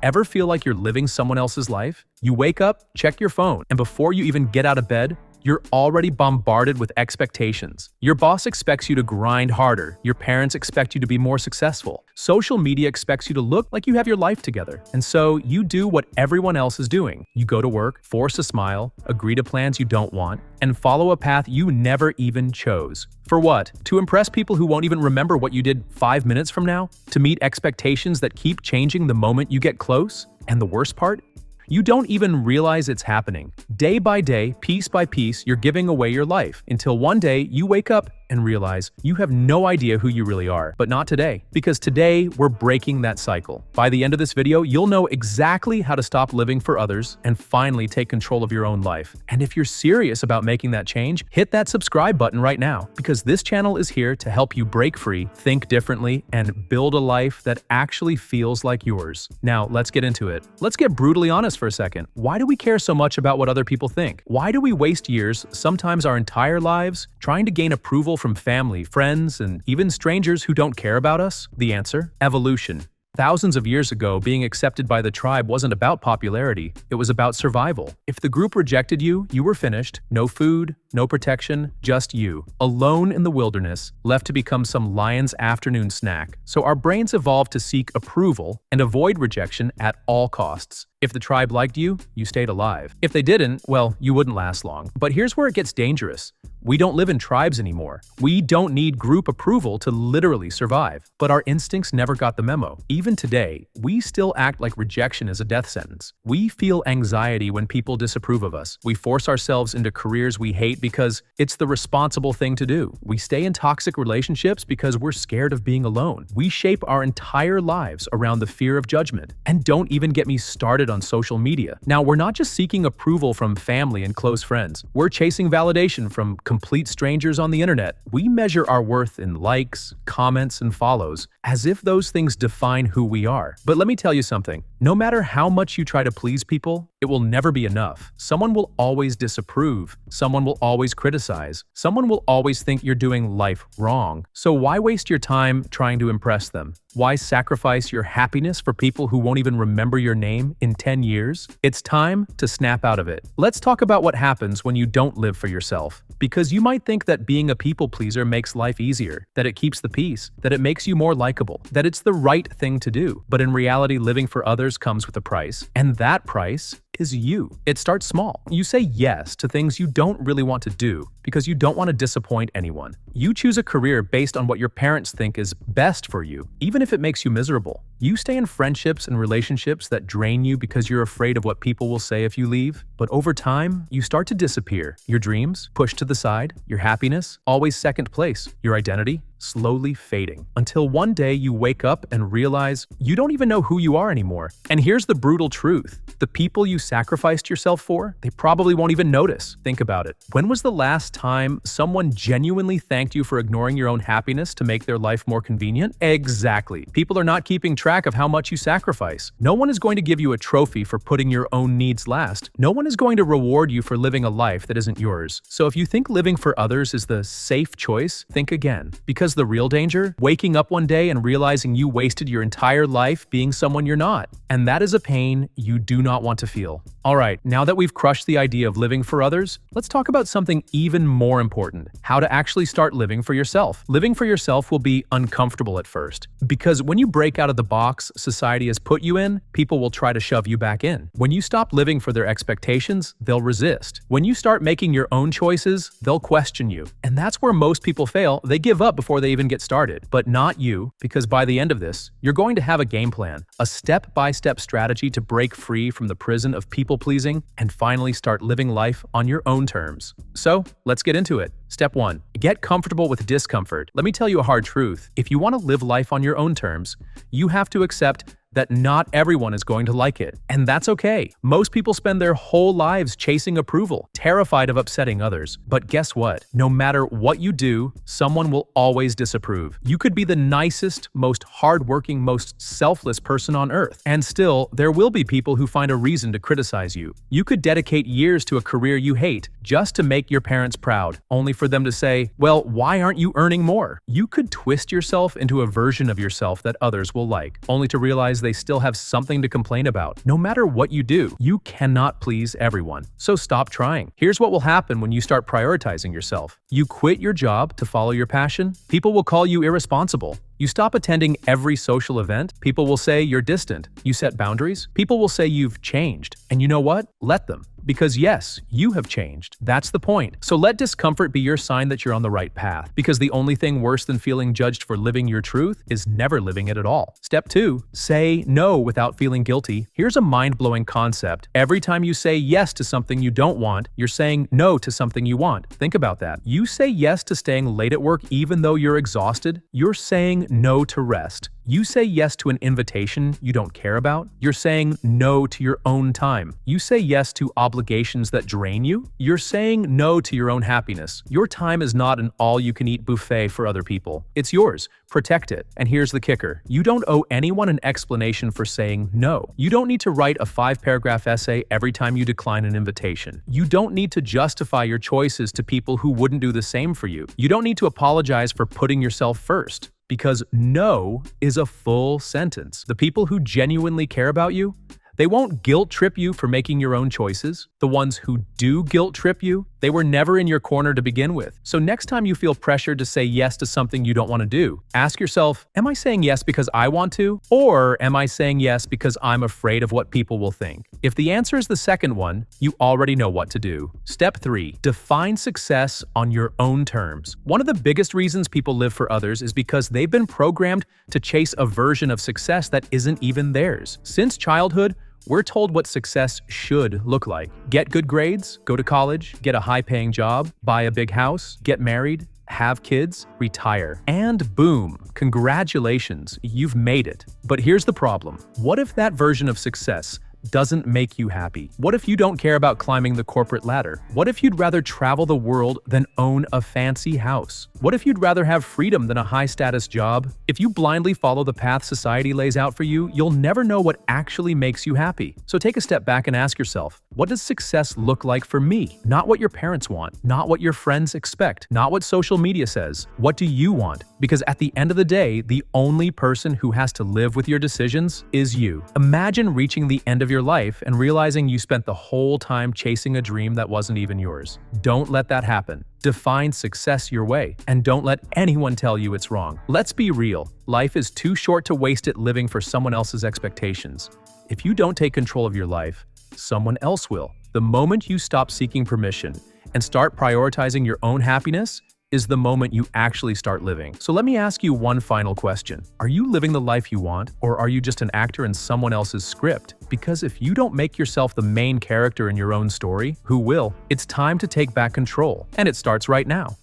Ever feel like you're living someone else's life? You wake up, check your phone, and before you even get out of bed, you're already bombarded with expectations. Your boss expects you to grind harder. Your parents expect you to be more successful. Social media expects you to look like you have your life together. And so you do what everyone else is doing. You go to work, force a smile, agree to plans you don't want, and follow a path you never even chose. For what? To impress people who won't even remember what you did 5 minutes from now? To meet expectations that keep changing the moment you get close? And the worst part? You don't even realize it's happening. Day by day, piece by piece, you're giving away your life until one day you wake up and realize you have no idea who you really are. But not today, because today we're breaking that cycle. By the end of this video, you'll know exactly how to stop living for others and finally take control of your own life. And if you're serious about making that change, hit that subscribe button right now, because this channel is here to help you break free, think differently, and build a life that actually feels like yours. Now, let's get into it. Let's get brutally honest for a second. Why do we care so much about what other people think? Why do we waste years, sometimes our entire lives, trying to gain approval from family, friends, and even strangers who don't care about us? The answer? Evolution. Thousands of years ago, being accepted by the tribe wasn't about popularity, it was about survival. If the group rejected you, you were finished. No food, no protection, just you. Alone in the wilderness, left to become some lion's afternoon snack. So our brains evolved to seek approval and avoid rejection at all costs. If the tribe liked you, you stayed alive. If they didn't, well, you wouldn't last long. But here's where it gets dangerous. We don't live in tribes anymore. We don't need group approval to literally survive. But our instincts never got the memo. Even today, we still act like rejection is a death sentence. We feel anxiety when people disapprove of us. We force ourselves into careers we hate because it's the responsible thing to do. We stay in toxic relationships because we're scared of being alone. We shape our entire lives around the fear of judgment. And don't even get me started on social media. Now, we're not just seeking approval from family and close friends. We're chasing validation from complete strangers on the internet. We measure our worth in likes, comments, and follows, as if those things define who we are. But let me tell you something. No matter how much you try to please people, it will never be enough. Someone will always disapprove. Someone will always criticize. Someone will always think you're doing life wrong. So why waste your time trying to impress them? Why sacrifice your happiness for people who won't even remember your name in 10 years? It's time to snap out of it. Let's talk about what happens when you don't live for yourself. Because you might think that being a people pleaser makes life easier, that it keeps the peace, that it makes you more likable, that it's the right thing to do. But in reality, living for others comes with a price. And that price is you. It starts small. You say yes to things you don't really want to do because you don't want to disappoint anyone. You choose a career based on what your parents think is best for you, even if it makes you miserable. You stay in friendships and relationships that drain you because you're afraid of what people will say if you leave. But over time, you start to disappear. Your dreams pushed to the side, your happiness always second place, your identity slowly fading, until one day you wake up and realize you don't even know who you are anymore. And here's the brutal truth. The people you sacrificed yourself for, they probably won't even notice. Think about it. When was the last time someone genuinely thanked you for ignoring your own happiness to make their life more convenient? Exactly. People are not keeping track of how much you sacrifice. No one is going to give you a trophy for putting your own needs last. No one is going to reward you for living a life that isn't yours. So if you think living for others is the safe choice, think again. Because the real danger? Waking up one day and realizing you wasted your entire life being someone you're not. And that is a pain you do not want to feel. Alright, now that we've crushed the idea of living for others, let's talk about something even more important. How to actually start living for yourself. Living for yourself will be uncomfortable at first. Because when you break out of the box society has put you in, people will try to shove you back in. When you stop living for their expectations, they'll resist. When you start making your own choices, they'll question you. And that's where most people fail. They give up before they even get started. But not you, because by the end of this, you're going to have a game plan, a step-by-step strategy to break free from the prison of people-pleasing and finally start living life on your own terms. So, let's get into it. Step 1. Get comfortable with discomfort. Let me tell you a hard truth. If you want to live life on your own terms, you have to accept that not everyone is going to like it. And that's okay. Most people spend their whole lives chasing approval, terrified of upsetting others. But guess what? No matter what you do, someone will always disapprove. You could be the nicest, most hardworking, most selfless person on earth, and still, there will be people who find a reason to criticize you. You could dedicate years to a career you hate just to make your parents proud, only for them to say, well, why aren't you earning more? You could twist yourself into a version of yourself that others will like, only to realize they still have something to complain about. No matter what you do, you cannot please everyone. So stop trying. Here's what will happen when you start prioritizing yourself. You quit your job to follow your passion. People will call you irresponsible. You stop attending every social event. People will say you're distant. You set boundaries. People will say you've changed. And you know what? Let them. Because yes, you have changed. That's the point. So let discomfort be your sign that you're on the right path. Because the only thing worse than feeling judged for living your truth is never living it at all. Step 2. Say no without feeling guilty. Here's a mind-blowing concept. Every time you say yes to something you don't want, you're saying no to something you want. Think about that. You say yes to staying late at work even though you're exhausted. You're saying no to rest. You say yes to an invitation you don't care about. You're saying no to your own time. You say yes to obligations that drain you. You're saying no to your own happiness. Your time is not an all-you-can-eat buffet for other people. It's yours. Protect it. And here's the kicker. You don't owe anyone an explanation for saying no. You don't need to write a 5-paragraph essay every time you decline an invitation. You don't need to justify your choices to people who wouldn't do the same for you. You don't need to apologize for putting yourself first. Because no is a full sentence. The people who genuinely care about you, they won't guilt trip you for making your own choices. The ones who do guilt trip you, they were never in your corner to begin with. So next time you feel pressured to say yes to something you don't want to do, ask yourself, am I saying yes because I want to? Or am I saying yes because I'm afraid of what people will think? If the answer is the second one, you already know what to do. Step 3. Define success on your own terms. One of the biggest reasons people live for others is because they've been programmed to chase a version of success that isn't even theirs. Since childhood, we're told what success should look like. Get good grades, go to college, get a high-paying job, buy a big house, get married, have kids, retire. And boom, congratulations, you've made it. But here's the problem. What if that version of success doesn't make you happy? What if you don't care about climbing the corporate ladder? What if you'd rather travel the world than own a fancy house? What if you'd rather have freedom than a high-status job? If you blindly follow the path society lays out for you, you'll never know what actually makes you happy. So take a step back and ask yourself, what does success look like for me? Not what your parents want, not what your friends expect, not what social media says. What do you want? Because at the end of the day, the only person who has to live with your decisions is you. Imagine reaching the end of your life and realizing you spent the whole time chasing a dream that wasn't even yours. Don't let that happen. Define success your way, and don't let anyone tell you it's wrong. Let's be real. Life is too short to waste it living for someone else's expectations. If you don't take control of your life, someone else will. The moment you stop seeking permission and start prioritizing your own happiness is the moment you actually start living. So let me ask you one final question. Are you living the life you want, or are you just an actor in someone else's script? Because if you don't make yourself the main character in your own story, who will? It's time to take back control, and it starts right now.